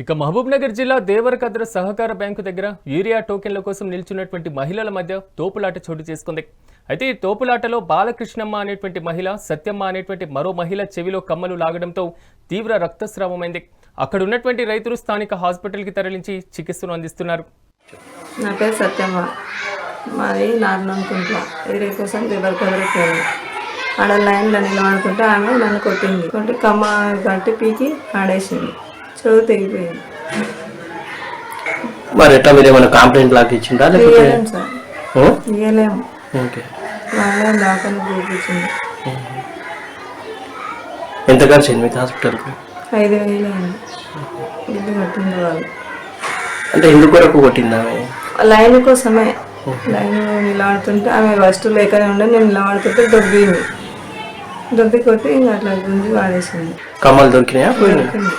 ఇక మహబూబ్నగర్ జిల్లా దేవరకద్ర సహకార బ్యాంకు దగ్గర యూరియా టోకెన్ల కోసం నిల్చున్నటువంటి మహిళల మధ్య తోపులాట చోటు చేసుకుంది. అయితే ఈ తోపులాటలో బాలకృష్ణమ్మ అనేటువంటి మహిళ, సత్యమ్మ అనేటువంటి మరో మహిళ చెవిలో కమ్మలు లాగడంతో తీవ్ర రక్తస్రావమైంది. అక్కడ ఉన్నటువంటి రైతులు స్థానిక హాస్పిటల్కి తరలించి చికిత్సను అందిస్తున్నారు. నా పేరు సత్యమ్మ, మాది నార్ననుకుంటా. యూరియా కోసం దేవరకద్రకు పోయాను. ఆడ లైన్లో నిలబడుకుంటే ఆమె నన్ను కొట్టింది. కొట్టి కమ్మ కట్టి పీకి ఆడేసింది. చెవు తెగిపోయింది. మరి ఎట్లా మీరు ఏమైనా కంప్లైంట్ లాగా ఇచ్చిందా? ఇవ్వలేము సార్, ఇవ్వలేము. వాళ్ళే దాఖలు చూపించింది. ఎంత ఖర్చు అయింది మీకు హాస్పిటల్కి? 5,000 అయింది. ఇల్లు కట్టింది వాళ్ళు. అంటే ఎందుకు వరకు కొట్టిందా? లైన్ కోసమే. లైన్ నిలబడుతుంటే ఆమె ఫస్ట్ లేకనే ఉండే, నేను నిలబడుతుంటే దొబ్బింది. దొబ్బి కొట్టి ఇంకా అట్లా గుంజి వాడేసింది. కమ్మలు దొరికినాయా? దొరికింది.